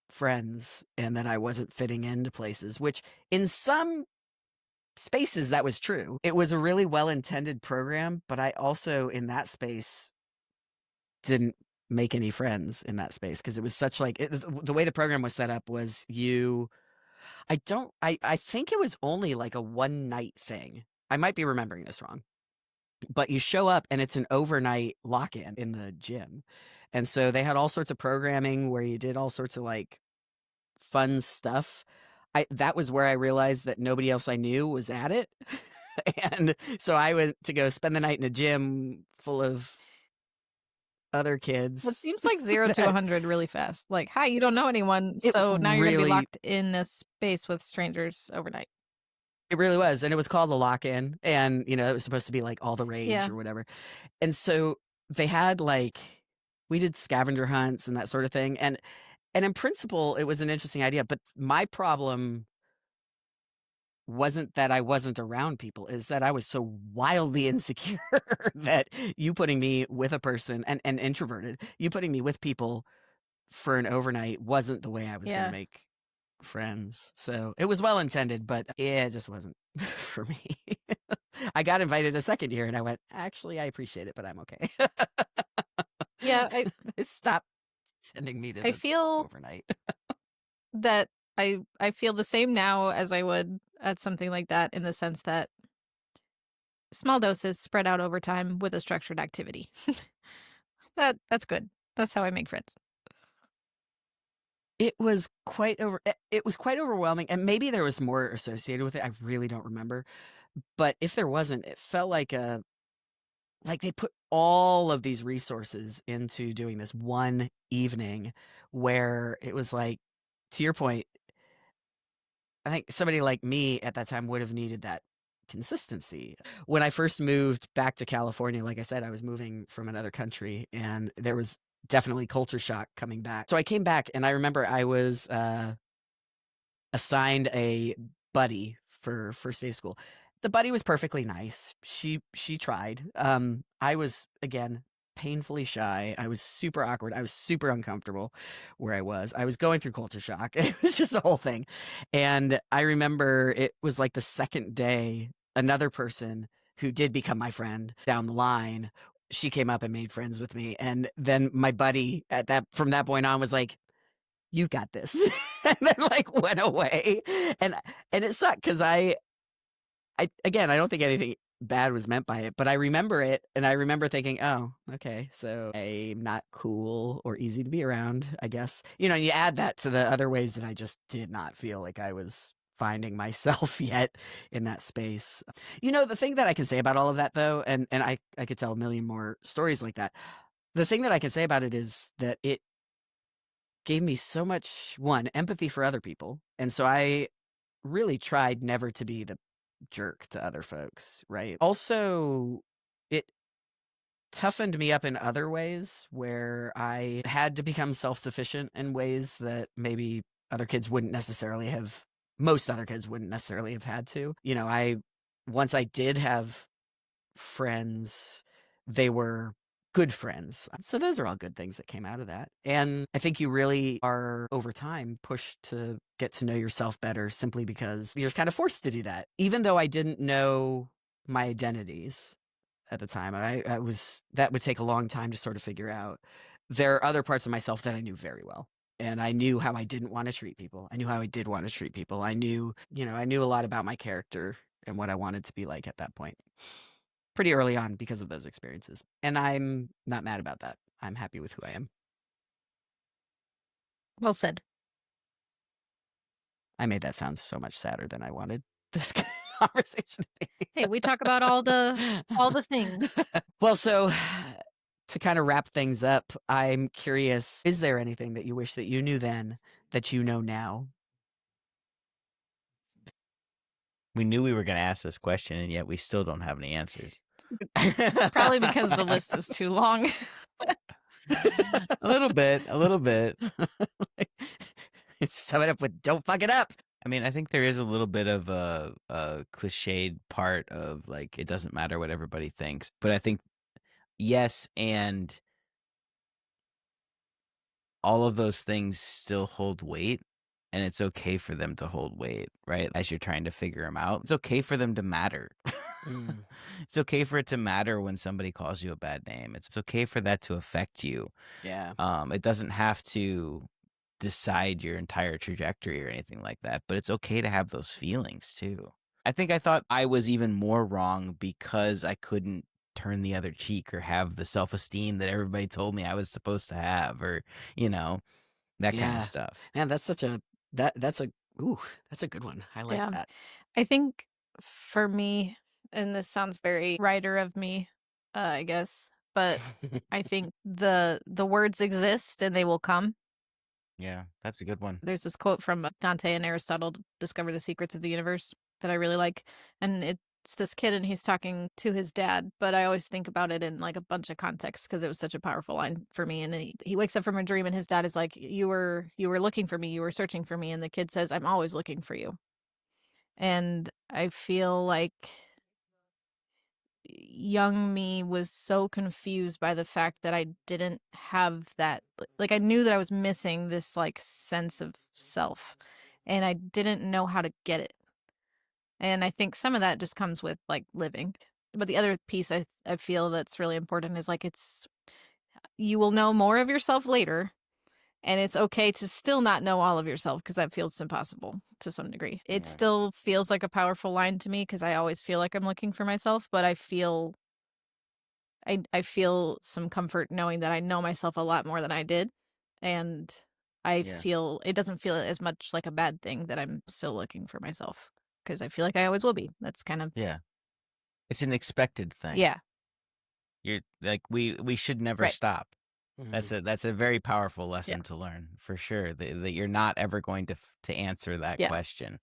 friends and that I wasn't fitting into places, which in some spaces that was true. It was a really well-intended program, but I also in that space didn't make any friends in that space because it was such the way the program was set up was I think it was only like a one night thing. I might be remembering this wrong. But you show up and it's an overnight lock-in in the gym. And so they had all sorts of programming where you did all sorts of like fun stuff. That was where I realized that nobody else I knew was at it. And so I went to go spend the night in a gym full of other kids. It seems like 0 to 100 really fast. Like, hi, you don't know anyone, It so now you're going to be really locked in this space with strangers overnight. It really was, and it was called the lock-in, and, it was supposed to be, like, all the rage Yeah. or whatever. And so they had, we did scavenger hunts and that sort of thing, and in principle, it was an interesting idea, but my problem wasn't that I wasn't around people, is that I was so wildly insecure that you putting me with a person and introverted, you putting me with people for an overnight wasn't the way I was gonna make friends. So, it was well intended, but yeah, it just wasn't for me. I got invited a second year and I went, "Actually, I appreciate it, but I'm okay." Yeah, Stop sending me to I the feel overnight. that I feel the same now as I would at something like that in the sense that small doses spread out over time with a structured activity. That's good. That's how I make friends. It was it was quite overwhelming, and maybe there was more associated with it, I really don't remember, but if there wasn't, it felt like they put all of these resources into doing this one evening where it was like, to your point, I think somebody like me at that time would have needed that consistency. When I first moved back to California, like I said, I was moving from another country and there was definitely culture shock coming back. So I came back and I remember I was assigned a buddy for first day of school. The buddy was perfectly nice. She tried. I was again painfully shy. I was super awkward. I was super uncomfortable where I was. I was going through culture shock. It was just the whole thing. And I remember it was like the second day, another person who did become my friend down the line, she came up and made friends with me. And then my buddy from that point on was like, "You've got this." And then went away. And it sucked because again, I don't think anything bad was meant by it, but I remember it and I remember thinking, "Oh, okay, so I'm not cool or easy to be around, I guess." You add that to the other ways that I just did not feel like I was finding myself yet in that space. The thing that I can say about all of that, though, and I could tell a million more stories like that. The thing that I can say about it is that it gave me so much, one, empathy for other people. And so I really tried never to be the jerk to other folks, right? Also, it toughened me up in other ways where I had to become self-sufficient in ways that maybe most other kids wouldn't necessarily have had to. Once I did have friends, they were good friends. So those are all good things that came out of that. And I think you really are, over time, pushed to get to know yourself better simply because you're kind of forced to do that. Even though I didn't know my identities at the time, that would take a long time to sort of figure out. There are other parts of myself that I knew very well. And I knew how I didn't want to treat people. I knew how I did want to treat people. I knew a lot about my character and what I wanted to be like at that point pretty early on because of those experiences. And I'm not mad about that. I'm happy with who I am. Well said. I made that sound so much sadder than I wanted this conversation to be. Hey, we talk about all the things. Well, so to kind of wrap things up, I'm curious, is there anything that you wish that you knew then that you know now? We knew we were going to ask this question, and yet we still don't have any answers. Probably because the list is too long. A little bit. Sum it up with "don't fuck it up." I mean, I think there is a little bit of a cliched part of like, it doesn't matter what everybody thinks. But I think, yes, and all of those things still hold weight. And it's okay for them to hold weight, right? As you're trying to figure them out. It's okay for them to matter. It's okay for it to matter when somebody calls you a bad name. It's okay for that to affect you. Yeah. It doesn't have to decide your entire trajectory or anything like that, but it's okay to have those feelings too. I think I thought I was even more wrong because I couldn't turn the other cheek or have the self-esteem that everybody told me I was supposed to have, or, that kind of stuff. Man, that's a good one. I like Yeah. that. I think for me, and this sounds very writer of me, I guess, but I think the words exist and they will come. Yeah, that's a good one. There's this quote from Dante and Aristotle, Discover the Secrets of the Universe, that I really like. And it's this kid and he's talking to his dad, but I always think about it in like a bunch of contexts because it was such a powerful line for me. And he wakes up from a dream and his dad is like, you were looking for me, you were searching for me. And the kid says, I'm always looking for you. And I feel like young me was so confused by the fact that I didn't have that. Like, I knew that I was missing this like sense of self and I didn't know how to get it. And I think some of that just comes with like living. But the other piece I feel that's really important is like, you will know more of yourself later. And it's okay to still not know all of yourself because that feels impossible to some degree. It Yeah. still feels like a powerful line to me because I always feel like I'm looking for myself, but I feel some comfort knowing that I know myself a lot more than I did. And I feel it doesn't feel as much like a bad thing that I'm still looking for myself because I feel like I always will be. That's kind of It's an expected thing. Yeah. You're like, we should never Right. stop. Mhm. That's a very powerful lesson to learn, for sure. That you're not ever going to answer that question,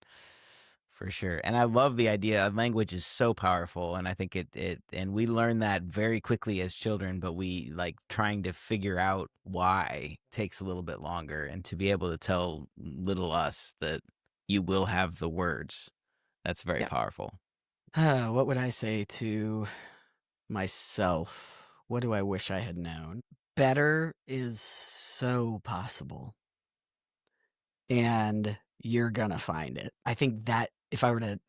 for sure. And I love the idea. Language is so powerful, and I think and we learn that very quickly as children. But we like trying to figure out why takes a little bit longer, and to be able to tell little us that you will have the words, that's very powerful. What would I say to myself? What do I wish I had known? Better is so possible. And you're gonna find it. I think that if I were to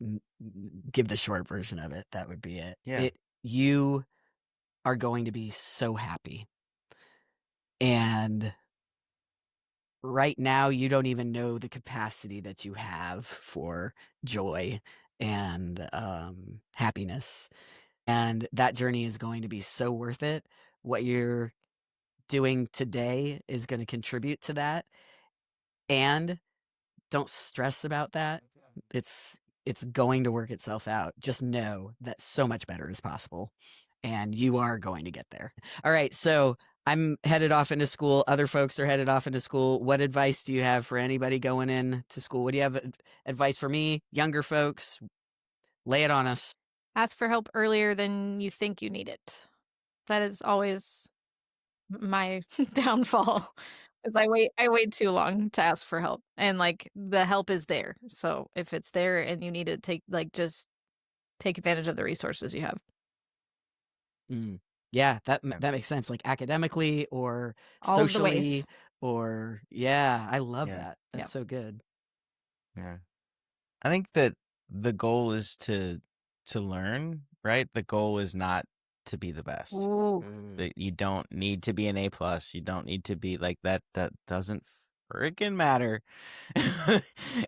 give the short version of it, that would be it. Yeah. You are going to be so happy. And right now, you don't even know the capacity that you have for joy and happiness. And that journey is going to be so worth it. What you're doing today is going to contribute to that. And don't stress about that It's going to work itself out. Just know that so much better is possible, and you are going to get there. All right, so I'm headed off into school. Other folks are headed off into school. What advice do you have for anybody going in to school? What do you have advice for me, younger folks? Lay it on us. Ask for help earlier than you think you need it. That is always my downfall. Is I wait too long to ask for help, and like the help is there. So if it's there and you need to just take advantage of the resources you have. Mm. Yeah, that makes sense. Like academically or All of the ways. socially, or I love Yeah. that. That's so good. Yeah. I think that the goal is to learn, right? The goal is not to be the best. Ooh. That you don't need to be an A+. You don't need to be like that. That doesn't freaking matter. And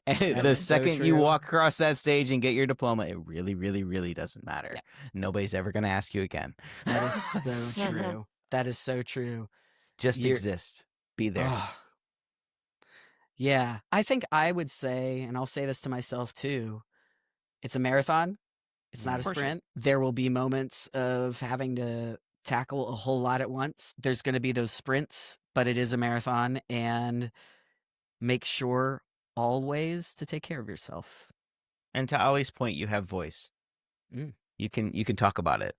the is so second you true. walk across that stage and get your diploma, it really, really, really doesn't matter. Yeah. Nobody's ever going to ask you again. That is so true. That is so true. Just exist. Be there. Oh. Yeah, I think I would say, and I'll say this to myself too, it's a marathon. It's not a For sure. sprint. There will be moments of having to tackle a whole lot at once. There's going to be those sprints, but it is a marathon, and make sure always to take care of yourself. And to Ollie's point, you have voice. Mm. You can talk about it.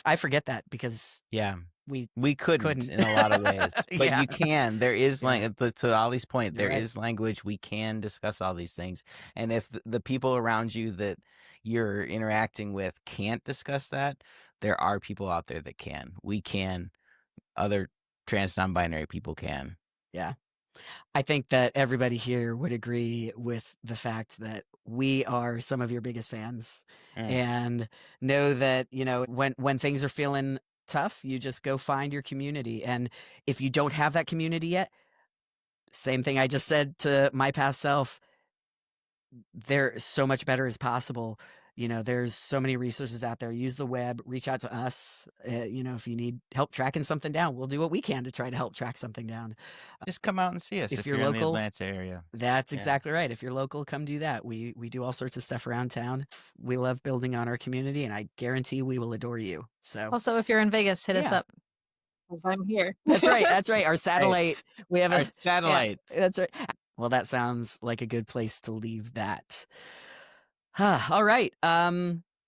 I forget that because we couldn't in a lot of ways, but you can. There is to Ollie's point, there is language. We can discuss all these things, and if the people around you that you're interacting with can't discuss that, there are people out there that can. We can. Other trans non-binary people can. Yeah. I think that everybody here would agree with the fact that we are some of your biggest fans, and know that, when things are feeling tough, you just go find your community. And if you don't have that community yet, same thing I just said to my past self, there so much better is possible. There's so many resources out there. Use the web, reach out to us. If you need help tracking something down, we'll do what we can to try to help track something down. Just come out and see us if you're local, in the Atlanta area. That's exactly right. If you're local, come do that. We do all sorts of stuff around town. We love building on our community, and I guarantee we will adore you. So also, if you're in Vegas, hit us up. I'm here. That's right. That's right. Our satellite. We have our satellite. Yeah, that's right. Well, that sounds like a good place to leave that. All right.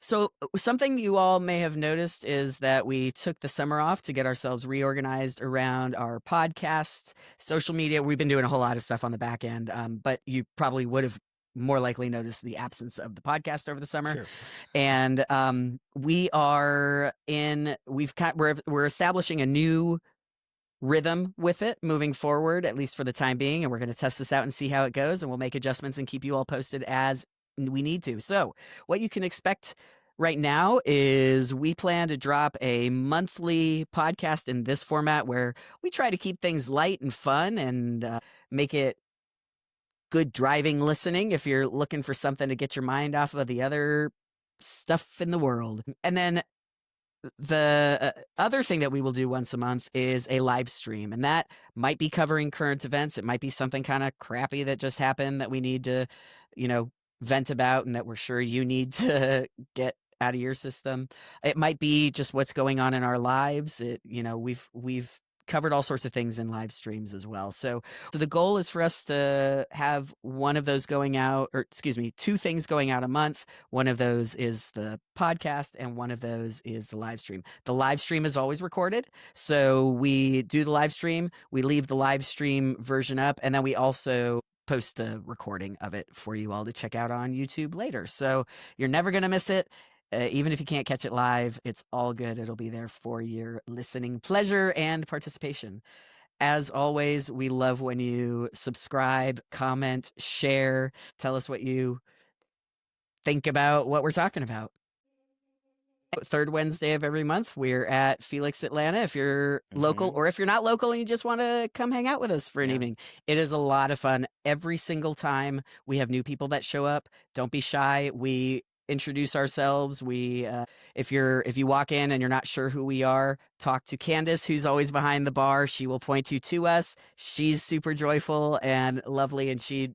So something you all may have noticed is that we took the summer off to get ourselves reorganized around our podcast, social media. We've been doing a whole lot of stuff on the back end, but you probably would have more likely noticed the absence of the podcast over the summer. Sure. And we're establishing a new rhythm with it moving forward, at least for the time being, and we're going to test this out and see how it goes, and we'll make adjustments and keep you all posted as we need to. So what you can expect right now is we plan to drop a monthly podcast in this format where we try to keep things light and fun and make it good driving listening if you're looking for something to get your mind off of the other stuff in the world. And then the other thing that we will do once a month is a live stream, and that might be covering current events. It might be something kind of crappy that just happened that we need to, vent about, and that we're sure you need to get out of your system. It might be just what's going on in our lives. We've covered all sorts of things in live streams as well. So the goal is for us to have one of those going out, or excuse me, 2 things going out a month. One of those is the podcast, and one of those is the live stream. The live stream is always recorded. So we do the live stream, we leave the live stream version up, and then we also post a recording of it for you all to check out on YouTube later. So you're never going to miss it. Even if you can't catch it live, it's all good. It'll be there for your listening pleasure and participation. As always, we love when you subscribe, comment, share, tell us what you think about what we're talking about. Third Wednesday of every month, we're at Felix Atlanta. If you're local, or if you're not local and you just want to come hang out with us for an evening, it is a lot of fun. Every single time we have new people that show up. Don't be shy. We introduce ourselves. If you walk in and you're not sure who we are, talk to Candace, who's always behind the bar. She will point you to us. She's super joyful and lovely, and she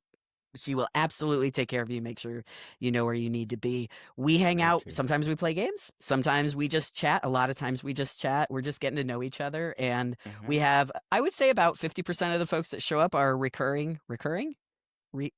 She will absolutely take care of you, make sure you know where you need to be. We hang Very out. true. Sometimes we play games. Sometimes we just chat. A lot of times we just chat. We're just getting to know each other. And we have, I would say about 50% of the folks that show up are returning. Returning. There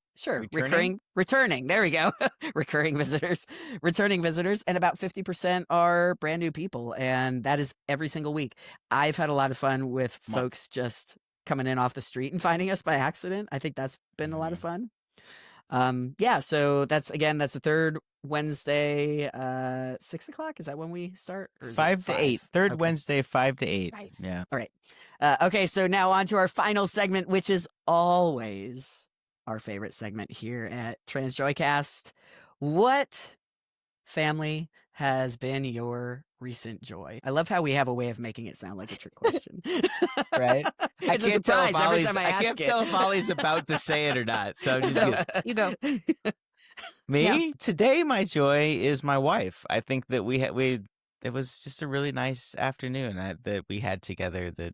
we go. Returning visitors. And about 50% are brand new people. And that is every single week. I've had a lot of fun with folks just coming in off the street and finding us by accident. I think that's been a lot of fun. Yeah, so that's the third Wednesday, 6:00. Is that when we start? Or is 5 it to 8. 5? Third Okay. Wednesday, 5 to 8. Nice. Yeah. All right. Okay, so now on to our final segment, which is always our favorite segment here at TransJoycast. What family has been your recent joy? I love how we have a way of making it sound like a trick question. Right? It's a surprise every time I can't ask it. tell if Ollie's about to say it or not. So I'm just gonna... You go. Me? Yeah. Today my joy is my wife. I think that it was just a really nice afternoon that we had together, that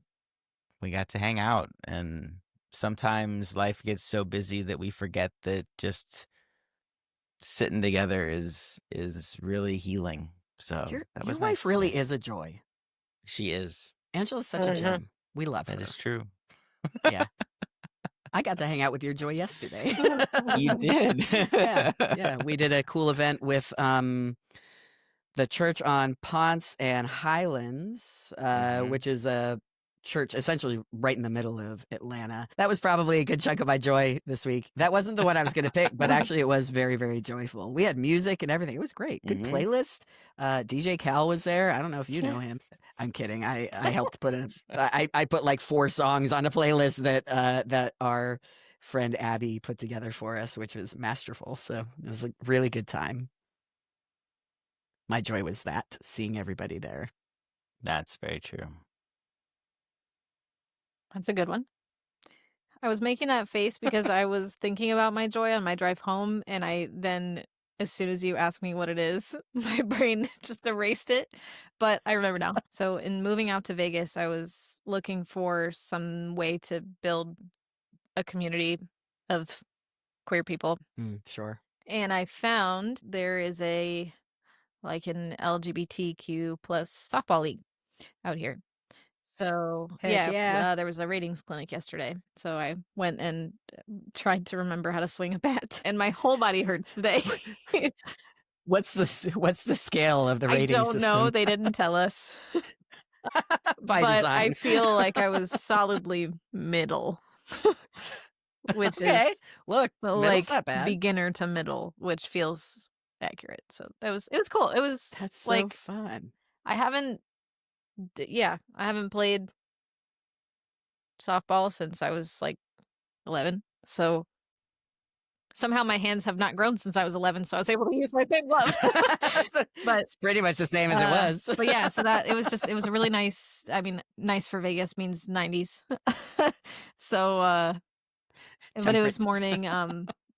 we got to hang out. And sometimes life gets so busy that we forget that just sitting together is really healing. So Your that was wife nice really today. is a joy. She is. Angela's such a gem. We love her. That is true. Yeah. I got to hang out with your joy yesterday. You did. Yeah. We did a cool event with the church on Ponce and Highlands, which is a church essentially right in the middle of Atlanta. That was probably a good chunk of my joy this week. That wasn't the one I was going to pick, but actually it was very, very joyful. We had music and everything. It was great. Good playlist. DJ Cal was there. I don't know if you know him. I'm kidding. I helped put I put like 4 songs on a playlist that our friend Abby put together for us, which was masterful. So it was a really good time. My joy was seeing everybody there. That's very true. That's a good one. I was making that face because I was thinking about my joy on my drive home, and as soon as you asked me what it is, my brain just erased it. But I remember now. So in moving out to Vegas, I was looking for some way to build a community of queer people. Sure. And I found there is an LGBTQ plus softball league out here. So Heck yeah. there was a ratings clinic yesterday. So I went and tried to remember how to swing a bat, and my whole body hurts today. What's the scale of the rating I don't know. system? They didn't tell us. By but design. I feel like I was solidly middle, which okay. is Look, like not bad. beginner to middle, which feels accurate. So it was cool. It was That's like so fun. I haven't played softball since I was like 11. So somehow my hands have not grown since I was 11, so I was able to use my same glove. But it's pretty much the same as it was. But yeah, so it was a really nice. I mean, nice for Vegas means 90s. So but it was morning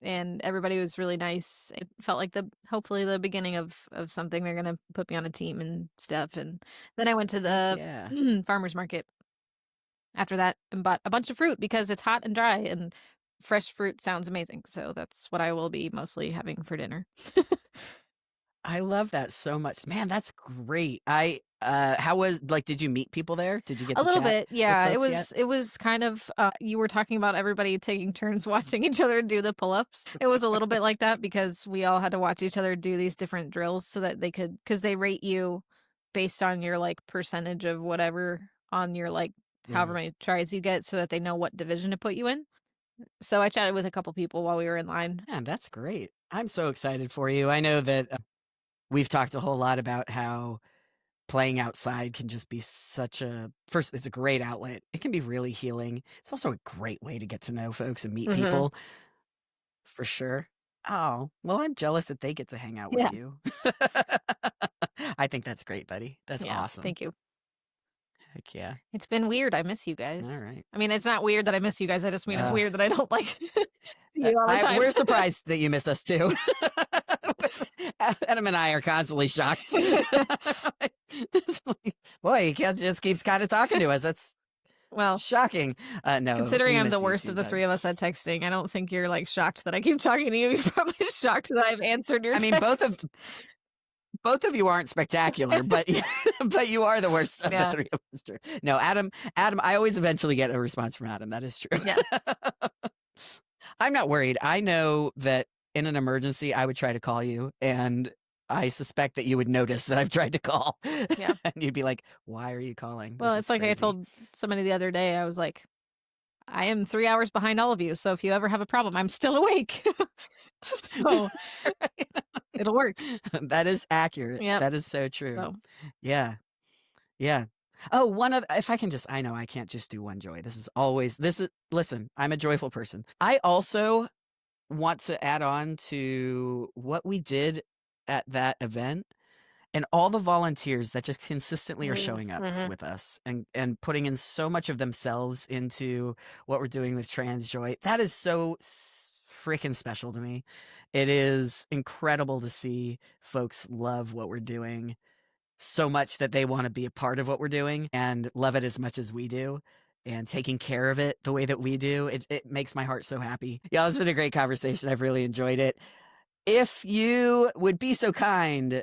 and everybody was really nice. It felt like hopefully the beginning of something. They're gonna put me on a team and stuff. And then I went to the farmer's market after that and bought a bunch of fruit because it's hot and dry, and fresh fruit sounds amazing. So that's what I will be mostly having for dinner. I love that so much. Man, that's great. How was, did you meet people there? Did you get a to little chat bit? Yeah, with folks yet? it was kind of, you were talking about everybody taking turns watching each other do the pull-ups. It was a little bit like that because we all had to watch each other do these different drills so that because they rate you based on your like percentage of whatever on your like however many tries you get so that they know what division to put you in. So I chatted with a couple people while we were in line. Man, that's great. I'm so excited for you. I know that we've talked a whole lot about how playing outside can just be first, it's a great outlet. It can be really healing. It's also a great way to get to know folks and meet people. For sure. Oh, well, I'm jealous that they get to hang out with you. I think that's great, buddy. That's awesome. Thank you. Heck yeah. It's been weird. I miss you guys. All right. I mean, it's not weird that I miss you guys. I just mean it's weird that I don't like see you all the time. We're surprised that you miss us too. Adam and I are constantly shocked. Boy, he just keeps kind of talking to us. Well, Shocking. No, considering we I'm the miss you worst too, of the bud. three of us at texting, I don't think you're like shocked that I keep talking to you. You're probably shocked that I've answered your I mean, text. both of you aren't spectacular, but but you are the worst of the three of us. No, Adam, I always eventually get a response from Adam. That is true. Yeah. I'm not worried. I know that in an emergency, I would try to call you, and I suspect that you would notice that I've tried to call. Yeah. And you'd be like, why are you calling? Well, This it's is like I crazy." told somebody the other day, I was like, I am 3 hours behind all of you. So if you ever have a problem, I'm still awake. So it'll work. That is accurate. Yep. That is so true. So Yeah. Yeah. Oh, one other, if I can just, I know I can't just do one joy. Listen, I'm a joyful person. I also want to add on to what we did at that event and all the volunteers that just consistently are showing up with us and putting in so much of themselves into what we're doing with TransJoy. That is so freaking special to me. It is incredible to see folks love what we're doing so much that they want to be a part of what we're doing and love it as much as we do and taking care of it the way that we do. It makes my heart so happy. Yeah, it's been a great conversation. I've really enjoyed it. If you would be so kind,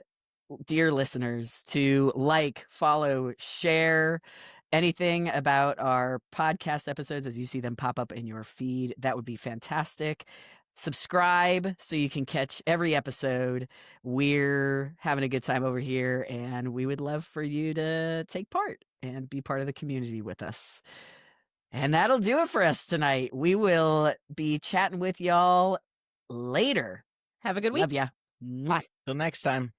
dear listeners, to like, follow, share anything about our podcast episodes as you see them pop up in your feed, that would be fantastic. Subscribe so you can catch every episode. We're having a good time over here, and we would love for you to take part and be part of the community with us. And that'll do it for us tonight. We will be chatting with y'all later. have a good week. Love ya. Mwah. Till next time.